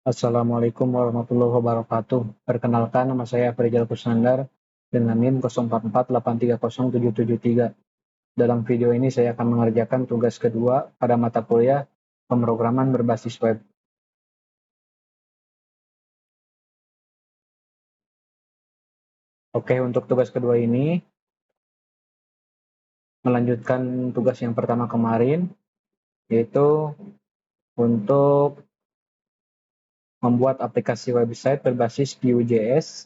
Assalamualaikum warahmatullahi wabarakatuh. Perkenalkan, nama saya Farijal Kusnandar dengan NIM 0448307773. Dalam video ini saya akan mengerjakan tugas kedua pada mata kuliah pemrograman berbasis web. Oke, untuk tugas kedua ini melanjutkan tugas yang pertama kemarin, yaitu untuk membuat aplikasi website berbasis Vue.js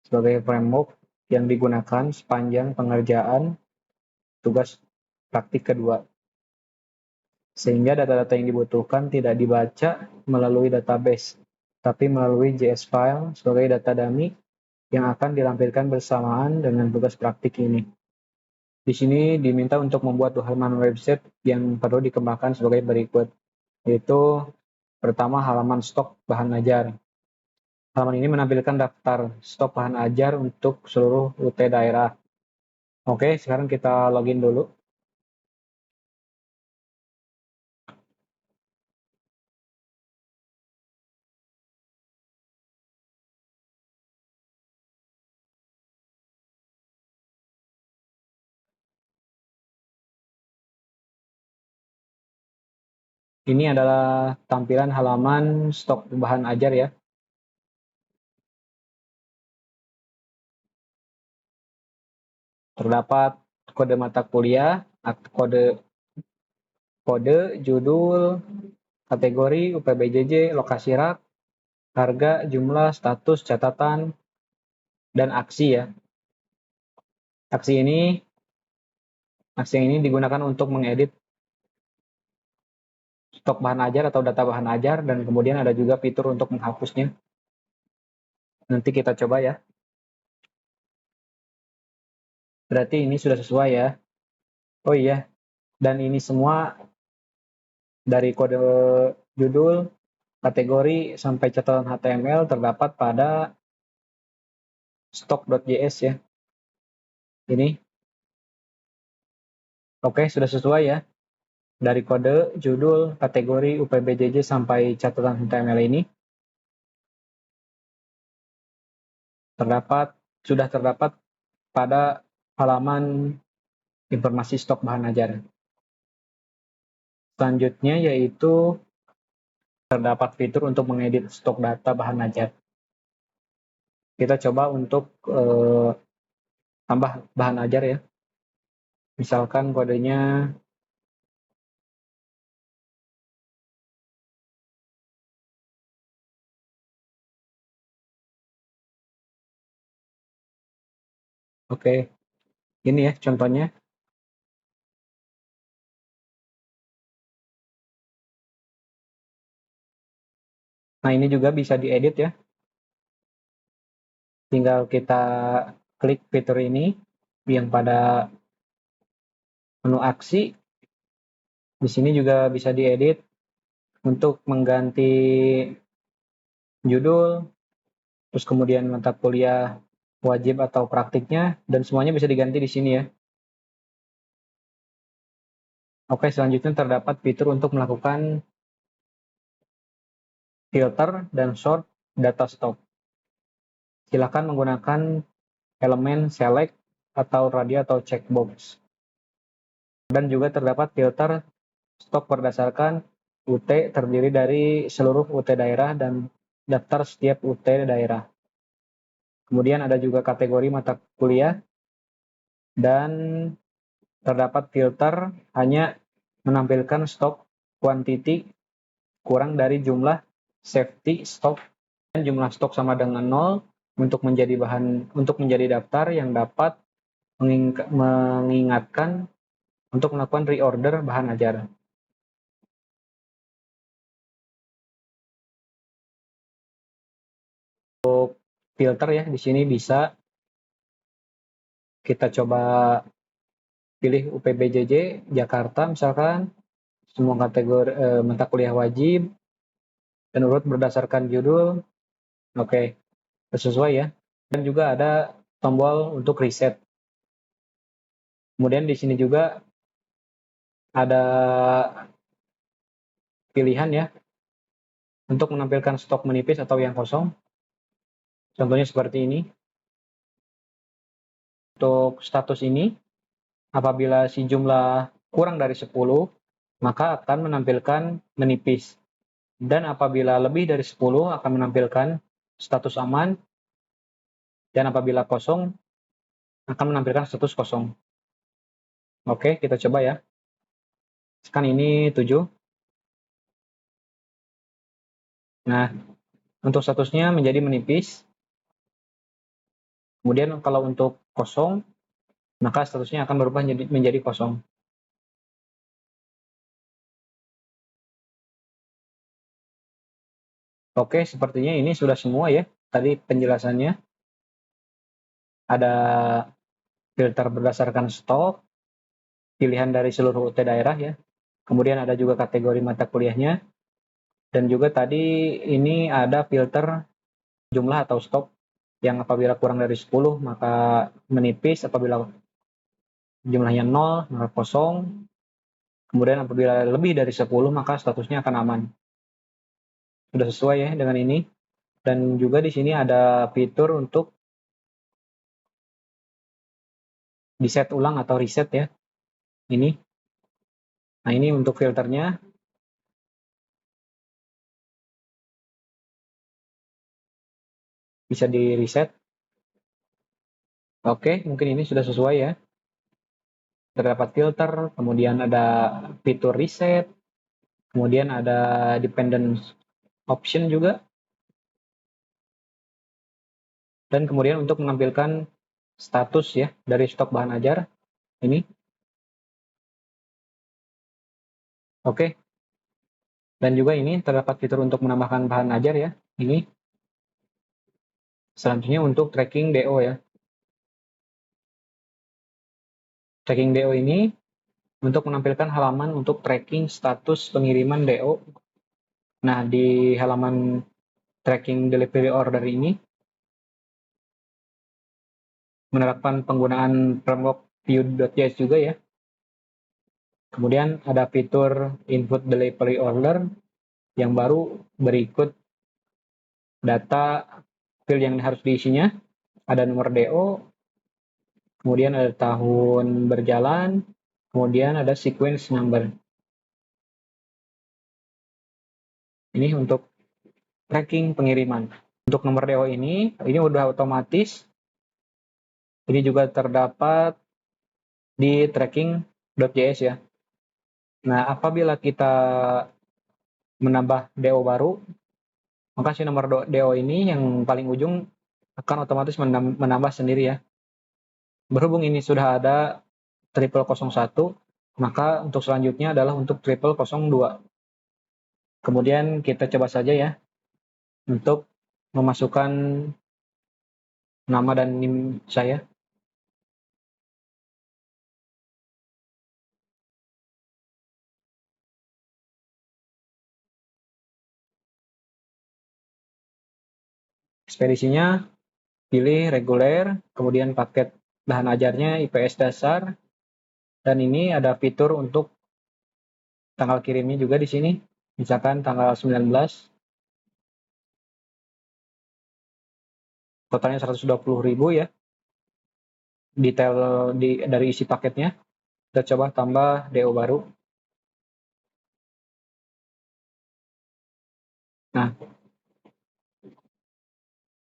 sebagai framework yang digunakan sepanjang pengerjaan tugas praktik kedua, sehingga data-data yang dibutuhkan tidak dibaca melalui database, tapi melalui JS file sebagai data dummy yang akan dilampirkan bersamaan dengan tugas praktik ini. Di sini diminta untuk membuat halaman website yang perlu dikembangkan sebagai berikut, yaitu pertama halaman stok bahan ajar. Halaman ini menampilkan daftar stok bahan ajar untuk seluruh UT daerah. Oke, sekarang kita login dulu. Ini adalah tampilan halaman stok bahan ajar ya. Terdapat kode mata kuliah, kode, judul, kategori, UPBJJ, lokasi rak, harga, jumlah, status, catatan, dan aksi ya. Aksi ini digunakan untuk mengedit stok bahan ajar atau data bahan ajar, dan kemudian ada juga fitur untuk menghapusnya. Nanti kita coba ya. Berarti ini sudah sesuai ya. Oh iya, dan ini semua dari kode judul, kategori, sampai catatan HTML terdapat pada stock.js ya. Ini. Oke, sudah sesuai ya. Dari kode, judul, kategori, UPBJJ sampai catatan HTML ini sudah terdapat pada halaman informasi stok bahan ajar. Selanjutnya yaitu terdapat fitur untuk mengedit stok data bahan ajar. Kita coba untuk tambah bahan ajar ya. Misalkan kodenya oke, ini ya contohnya. Nah, ini juga bisa diedit ya. Tinggal kita klik fitur ini yang pada menu aksi. Di sini juga bisa diedit untuk mengganti judul, terus kemudian mata kuliah wajib atau praktiknya, dan semuanya bisa diganti di sini ya. Oke, selanjutnya terdapat fitur untuk melakukan filter dan sort data stock. Silakan menggunakan elemen select atau radio atau checkbox. Dan juga terdapat filter stok berdasarkan UT terdiri dari seluruh UT daerah dan daftar setiap UT daerah. Kemudian ada juga kategori mata kuliah dan terdapat filter hanya menampilkan stok quantity kurang dari jumlah safety stok, dan jumlah stok sama dengan 0 untuk menjadi daftar yang dapat mengingatkan untuk melakukan reorder bahan ajar. Untuk filter ya, di sini bisa kita coba pilih UPBJJ Jakarta misalkan, semua kategori mata kuliah wajib, dan urut berdasarkan judul. Oke, sesuai ya. Dan juga ada tombol untuk reset. Kemudian di sini juga ada pilihan ya, untuk menampilkan stok menipis atau yang kosong. Contohnya seperti ini. Untuk status ini, apabila si jumlah kurang dari 10, maka akan menampilkan menipis. Dan apabila lebih dari 10 akan menampilkan status aman, dan apabila kosong akan menampilkan status kosong. Oke, kita coba ya. Kan ini 7. Nah, untuk statusnya menjadi menipis. Kemudian kalau untuk kosong, maka statusnya akan berubah menjadi kosong. Oke, sepertinya ini sudah semua ya. Tadi penjelasannya ada filter berdasarkan stok, pilihan dari seluruh UT daerah ya. Kemudian ada juga kategori mata kuliahnya. Dan juga tadi ini ada filter jumlah atau stok yang apabila kurang dari 10 maka menipis, apabila jumlahnya 0 maka kosong. Kemudian apabila lebih dari 10 maka statusnya akan aman. Sudah sesuai ya dengan ini. Dan juga di sini ada fitur untuk di set ulang atau reset ya. Ini. Nah, ini untuk filternya. Bisa di reset. Oke, mungkin ini sudah sesuai ya. Terdapat filter, kemudian ada fitur reset, kemudian ada dependent option juga. Dan kemudian untuk menampilkan status ya dari stok bahan ajar ini. Oke. Dan juga ini terdapat fitur untuk menambahkan bahan ajar ya. Ini. Selanjutnya untuk tracking DO ya. Tracking DO ini untuk menampilkan halaman untuk tracking status pengiriman DO. Nah, di halaman tracking delivery order ini menerapkan penggunaan framework Vue.js juga ya. Kemudian ada fitur input delivery order yang baru berikut data field yang harus diisinya. Ada nomor DO, kemudian ada tahun berjalan, kemudian ada sequence number. Ini untuk tracking pengiriman. Untuk nomor DO ini udah otomatis. Ini juga terdapat di tracking.js ya. Nah, apabila kita menambah DO baru, maka si nomor DO ini yang paling ujung akan otomatis menambah sendiri ya. Berhubung ini sudah ada 0001, maka untuk selanjutnya adalah untuk 0002. Kemudian kita coba saja ya untuk memasukkan nama dan NIM saya. Ekspedisinya pilih reguler, kemudian paket bahan ajarnya IPS dasar, dan ini ada fitur untuk tanggal kirimnya juga di sini. Misalkan tanggal 19, totalnya 120.000 ya. Detail dari isi paketnya. Kita coba tambah DO baru. Nah,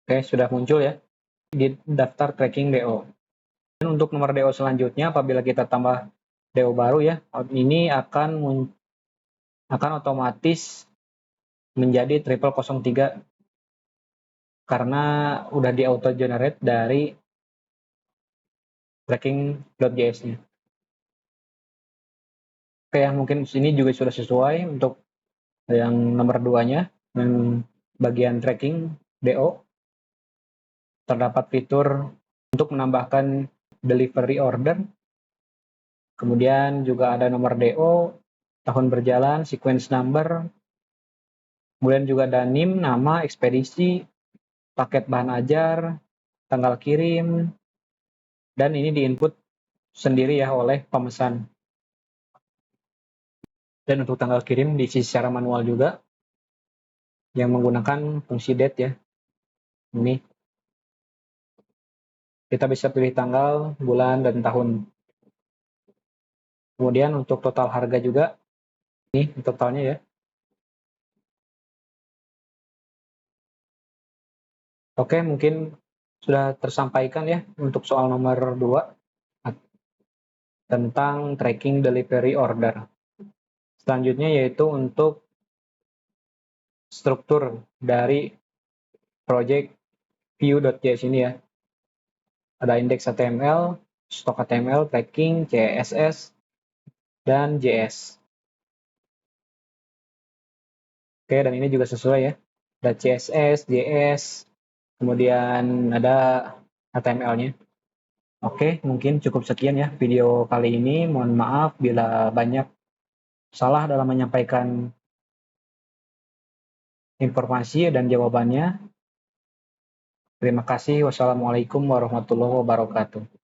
oke, sudah muncul ya di daftar tracking DO. Dan untuk nomor DO selanjutnya, apabila kita tambah DO baru ya, ini akan otomatis menjadi 0003 karena udah di auto generate dari tracking.js-nya. Oke, yang mungkin sini juga sudah sesuai untuk yang nomor 2-nya, yang bagian tracking DO. Terdapat fitur untuk menambahkan delivery order. Kemudian juga ada nomor DO, tahun berjalan, sequence number. Kemudian juga ada NIM, nama, ekspedisi, paket bahan ajar, tanggal kirim, dan ini diinput sendiri ya oleh pemesan. Dan untuk tanggal kirim diisi secara manual juga. yang menggunakan fungsi date ya. Ini kita bisa pilih tanggal, bulan, dan tahun. Kemudian untuk total harga juga, ini totalnya ya. Oke, mungkin sudah tersampaikan ya untuk soal nomor 2 tentang tracking delivery order. Selanjutnya yaitu untuk struktur dari project view.js ini ya. Ada index HTML, stok HTML, tracking, CSS, dan JS. Oke, dan ini juga sesuai ya. Ada CSS, JS, kemudian ada HTML-nya. Oke, mungkin cukup sekian ya video kali ini. Mohon maaf bila banyak salah dalam menyampaikan informasi dan jawabannya. Terima kasih. Wassalamualaikum warahmatullahi wabarakatuh.